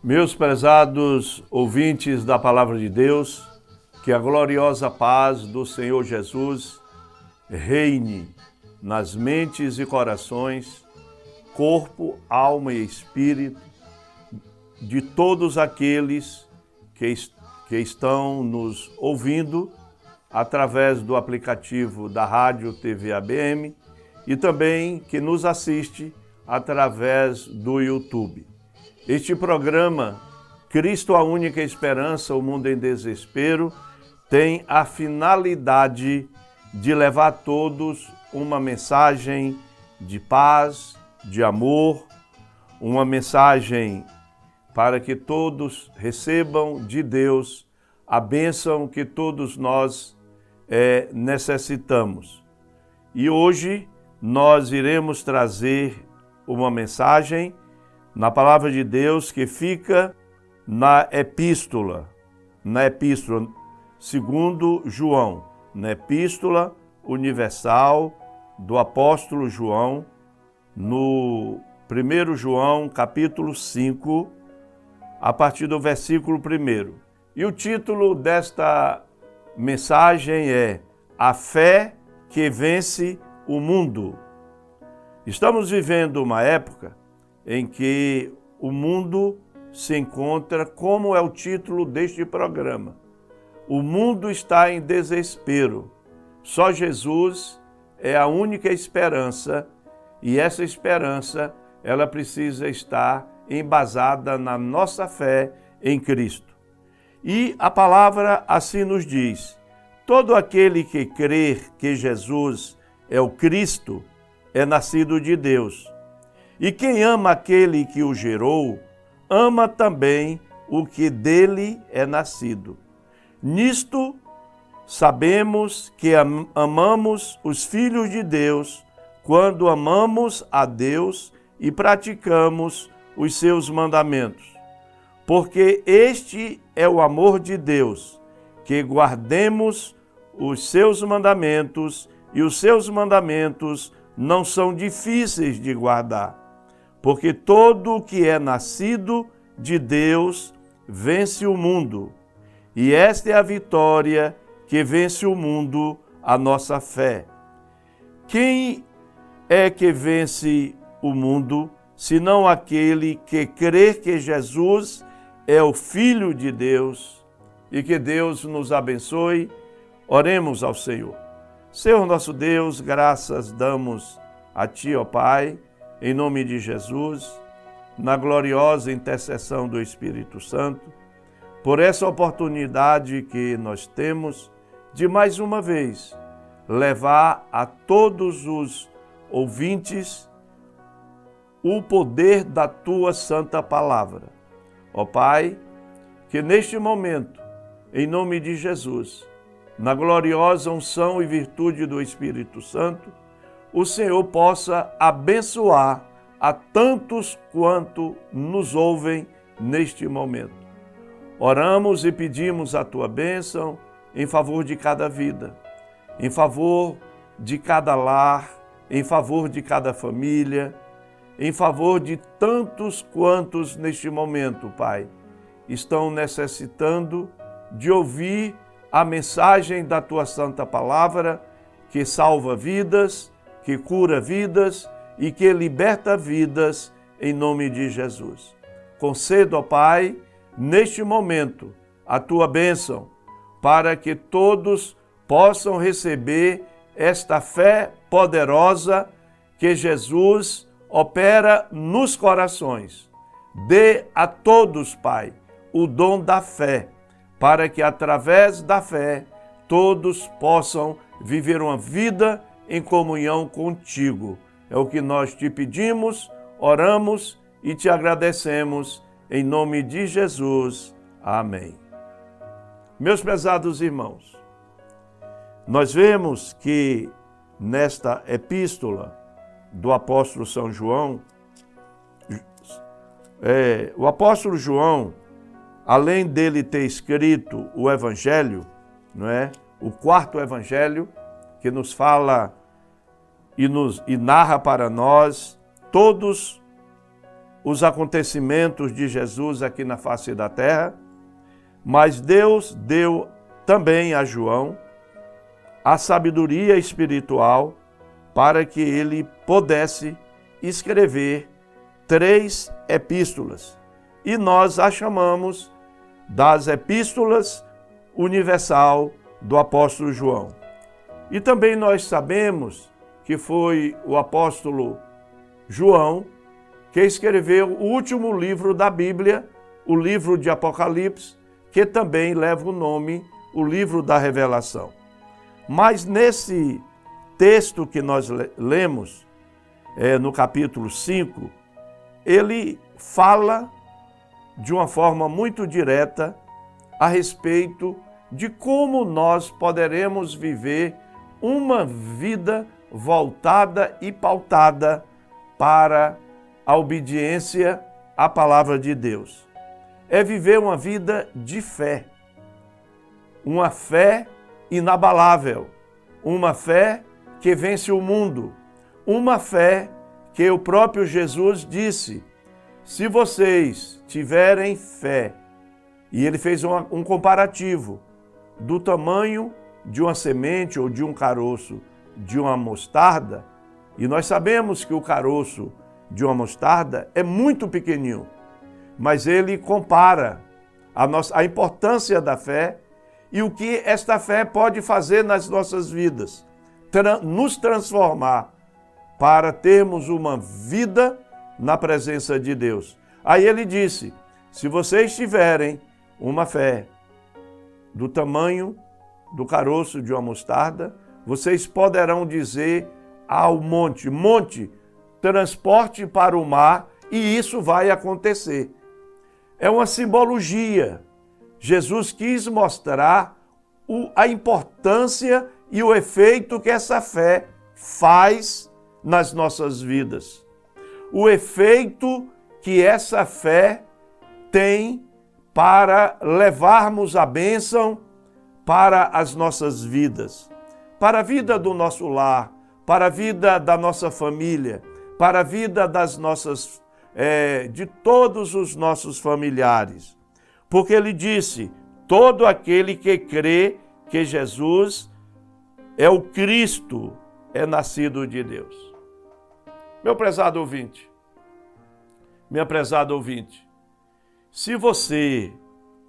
Meus prezados ouvintes da Palavra de Deus, que a gloriosa paz do Senhor Jesus reine nas mentes e corações, corpo, alma e espírito de todos aqueles que estão nos ouvindo através do aplicativo da Rádio TV ABM e também que nos assiste através do YouTube. Este programa, Cristo a Única Esperança, o Mundo em Desespero, tem a finalidade de levar a todos uma mensagem de paz, de amor, uma mensagem para que todos recebam de Deus a bênção que todos nós necessitamos. E hoje nós iremos trazer uma mensagem na Palavra de Deus que fica na Epístola segundo João, na Epístola Universal do Apóstolo João, no 1 João, capítulo 5, a partir do versículo 1. E o título desta mensagem é A Fé que Vence o Mundo. Estamos vivendo uma época em que o mundo se encontra, como é o título deste programa. O mundo está em desespero. Só Jesus é a única esperança e essa esperança, ela precisa estar embasada na nossa fé em Cristo. E a palavra assim nos diz: todo aquele que crer que Jesus é o Cristo é nascido de Deus. E quem ama aquele que o gerou, ama também o que dele é nascido. Nisto sabemos que amamos os filhos de Deus quando amamos a Deus e praticamos os seus mandamentos. Porque este é o amor de Deus, que guardemos os seus mandamentos, e os seus mandamentos não são difíceis de guardar. Porque todo o que é nascido de Deus vence o mundo. E esta é a vitória que vence o mundo, a nossa fé. Quem é que vence o mundo, senão aquele que crê que Jesus é o Filho de Deus? E que Deus nos abençoe. Oremos ao Senhor. Senhor nosso Deus, graças damos a Ti, ó Pai, em nome de Jesus, na gloriosa intercessão do Espírito Santo, por essa oportunidade que nós temos de mais uma vez levar a todos os ouvintes o poder da Tua Santa Palavra. Ó Pai, que neste momento, em nome de Jesus, na gloriosa unção e virtude do Espírito Santo, o Senhor possa abençoar a tantos quanto nos ouvem neste momento. Oramos e pedimos a Tua bênção em favor de cada vida, em favor de cada lar, em favor de cada família, em favor de tantos quantos neste momento, Pai, estão necessitando de ouvir a mensagem da Tua Santa Palavra, que salva vidas, que cura vidas e que liberta vidas em nome de Jesus. Conceda, ó Pai, neste momento, a Tua bênção, para que todos possam receber esta fé poderosa que Jesus opera nos corações. Dê a todos, Pai, o dom da fé, para que através da fé todos possam viver uma vida em comunhão contigo. É o que nós te pedimos, oramos e te agradecemos em nome de Jesus. Amém. Meus prezados irmãos, nós vemos que nesta epístola do apóstolo São João, o apóstolo João, além dele ter escrito o Evangelho, não é? O quarto Evangelho, que nos fala e narra para nós todos os acontecimentos de Jesus aqui na face da terra, mas Deus deu também a João a sabedoria espiritual para que ele pudesse escrever 3 epístolas. E nós a chamamos das Epístolas Universal do apóstolo João. E também nós sabemos que foi o apóstolo João que escreveu o último livro da Bíblia, o livro de Apocalipse, que também leva o nome, o livro da Revelação. Mas nesse texto que nós lemos, no capítulo 5, ele fala de uma forma muito direta a respeito de como nós poderemos viver uma vida voltada e pautada para a obediência à palavra de Deus. É viver uma vida de fé, uma fé inabalável, uma fé que vence o mundo, uma fé que o próprio Jesus disse: se vocês tiverem fé, e ele fez um comparativo do tamanho de uma semente ou de um caroço de uma mostarda, e nós sabemos que o caroço de uma mostarda é muito pequenininho, mas ele compara a importância da fé e o que esta fé pode fazer nas nossas vidas, nos transformar para termos uma vida na presença de Deus. Aí ele disse: se vocês tiverem uma fé do tamanho do caroço de uma mostarda, vocês poderão dizer ao monte: monte, transporte para o mar, e isso vai acontecer. É uma simbologia. Jesus quis mostrar a importância e o efeito que essa fé faz nas nossas vidas. O efeito que essa fé tem para levarmos a bênção para as nossas vidas, para a vida do nosso lar, para a vida da nossa família, para a vida das nossas, de todos os nossos familiares. Porque ele disse: todo aquele que crê que Jesus é o Cristo é nascido de Deus. Meu prezado ouvinte, minha prezada ouvinte, se você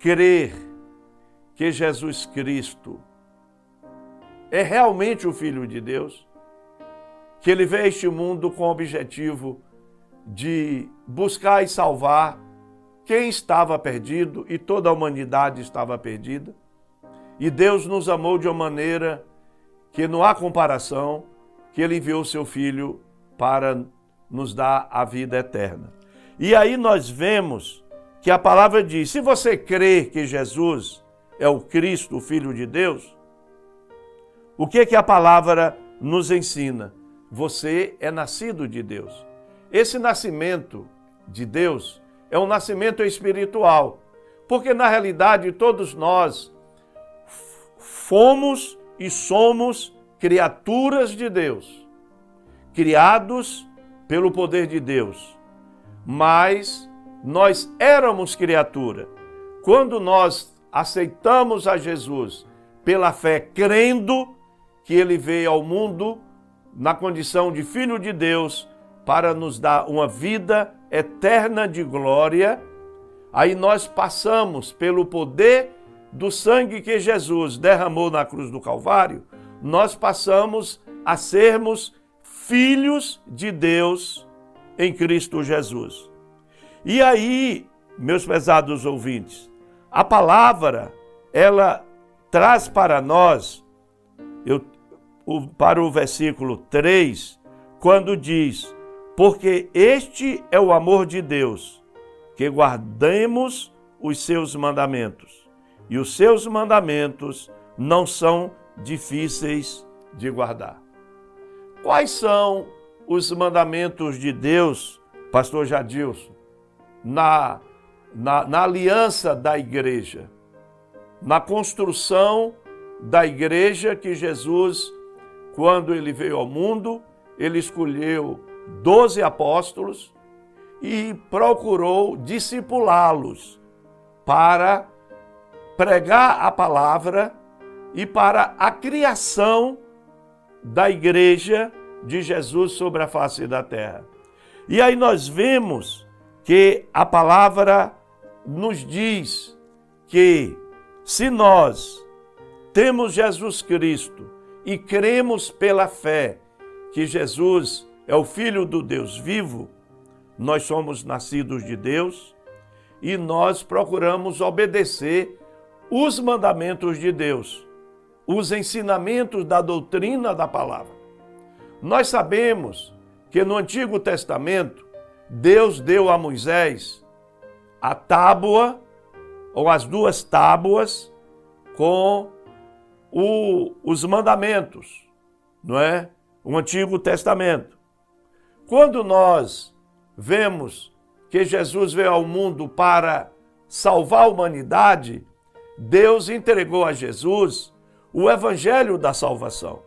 crer que Jesus Cristo é realmente o Filho de Deus, que ele veio a este mundo com o objetivo de buscar e salvar quem estava perdido, e toda a humanidade estava perdida, e Deus nos amou de uma maneira que não há comparação, que ele enviou seu Filho para nos dar a vida eterna. E aí nós vemos que a palavra diz: se você crê que Jesus é o Cristo, o Filho de Deus, o que a palavra nos ensina? Você é nascido de Deus. Esse nascimento de Deus é um nascimento espiritual, porque na realidade todos nós fomos e somos criaturas de Deus, criados pelo poder de Deus, mas nós éramos criatura. Quando nós aceitamos a Jesus pela fé, crendo que ele veio ao mundo na condição de Filho de Deus para nos dar uma vida eterna de glória, aí nós passamos pelo poder do sangue que Jesus derramou na cruz do Calvário, nós passamos a sermos filhos de Deus em Cristo Jesus. E aí, meus prezados ouvintes, a palavra, ela traz para nós, para o versículo 3, quando diz: porque este é o amor de Deus, que guardemos os seus mandamentos, e os seus mandamentos não são difíceis de guardar. Quais são os mandamentos de Deus, pastor Jadilson, na aliança da igreja, na construção da igreja que Jesus, quando ele veio ao mundo, ele escolheu 12 apóstolos e procurou discipulá-los para pregar a palavra e para a criação da igreja de Jesus sobre a face da terra. E aí nós vemos que a palavra nos diz que se nós temos Jesus Cristo e cremos pela fé que Jesus é o Filho do Deus vivo, nós somos nascidos de Deus e nós procuramos obedecer os mandamentos de Deus, os ensinamentos da doutrina da palavra. Nós sabemos que no Antigo Testamento, Deus deu a Moisés a tábua, ou as duas tábuas, com os mandamentos, não é? O Antigo Testamento. Quando nós vemos que Jesus veio ao mundo para salvar a humanidade, Deus entregou a Jesus o Evangelho da salvação,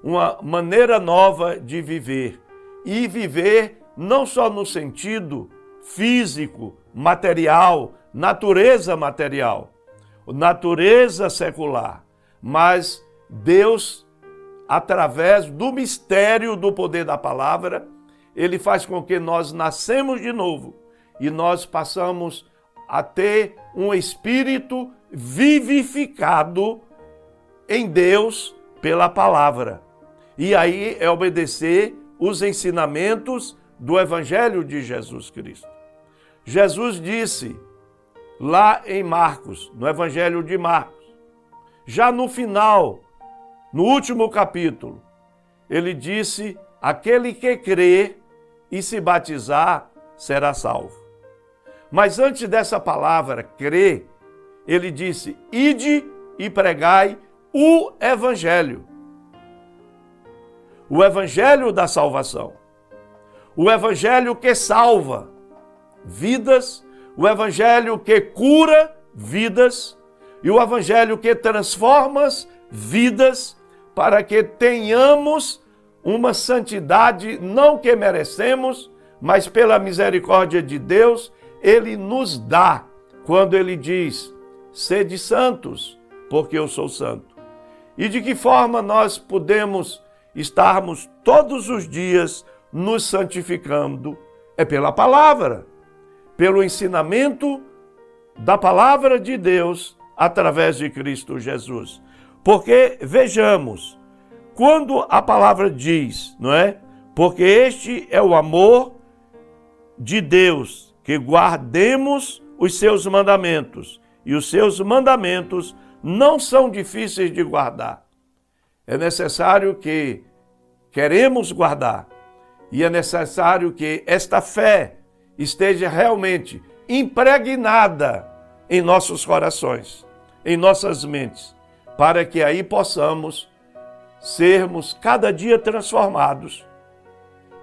uma maneira nova de viver, e viver não só no sentido físico, material, natureza material, natureza secular, mas Deus, através do mistério do poder da palavra, Ele faz com que nós nascemos de novo e nós passamos a ter um espírito vivificado em Deus pela palavra. E aí é obedecer os ensinamentos do Evangelho de Jesus Cristo. Jesus disse lá em Marcos, no Evangelho de Marcos, já no final, no último capítulo, ele disse: aquele que crê e se batizar será salvo. Mas antes dessa palavra crer, ele disse: ide e pregai o Evangelho. O Evangelho da salvação. O Evangelho que salva vidas, o Evangelho que cura vidas e o Evangelho que transforma vidas para que tenhamos uma santidade não que merecemos, mas pela misericórdia de Deus, Ele nos dá quando Ele diz: sede santos, porque eu sou santo. E de que forma nós podemos estarmos todos os dias nos santificando? É pela palavra, pelo ensinamento da palavra de Deus através de Cristo Jesus. Porque, vejamos, quando a palavra diz, não é? Porque este é o amor de Deus, que guardemos os seus mandamentos, e os seus mandamentos não são difíceis de guardar. É necessário que queremos guardar, e é necessário que esta fé esteja realmente impregnada em nossos corações, em nossas mentes, para que aí possamos sermos cada dia transformados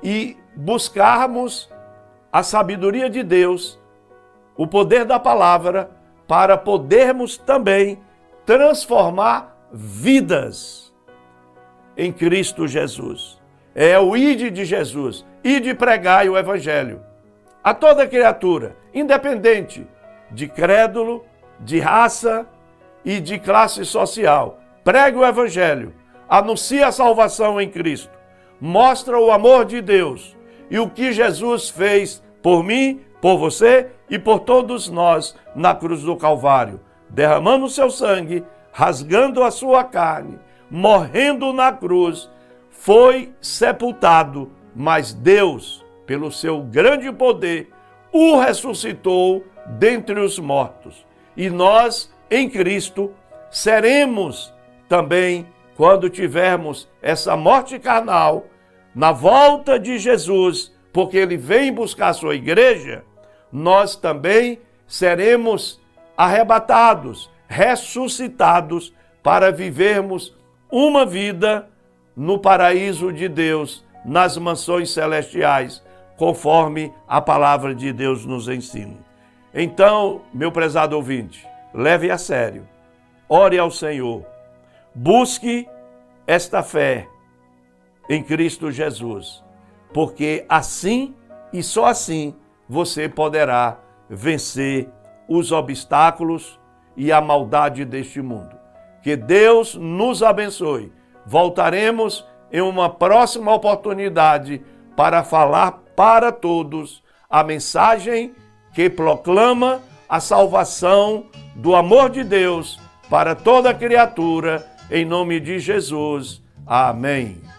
e buscarmos a sabedoria de Deus, o poder da palavra, para podermos também transformar vidas em Cristo Jesus. É o ide de Jesus, ide pregai o Evangelho a toda criatura, independente de crédulo, de raça e de classe social. Pregue o Evangelho, anuncie a salvação em Cristo, mostra o amor de Deus e o que Jesus fez por mim, por você e por todos nós na cruz do Calvário, derramando o seu sangue, rasgando a sua carne, morrendo na cruz, foi sepultado, mas Deus, pelo seu grande poder, o ressuscitou dentre os mortos. E nós, em Cristo, seremos também, quando tivermos essa morte carnal, na volta de Jesus, porque Ele vem buscar a sua igreja, nós também seremos arrebatados, ressuscitados, para vivermos uma vida no paraíso de Deus, nas mansões celestiais, conforme a palavra de Deus nos ensina. Então, meu prezado ouvinte, leve a sério, ore ao Senhor, busque esta fé em Cristo Jesus, porque assim e só assim você poderá vencer os obstáculos e a maldade deste mundo. Que Deus nos abençoe. Voltaremos em uma próxima oportunidade para falar para todos a mensagem que proclama a salvação do amor de Deus para toda criatura, em nome de Jesus. Amém.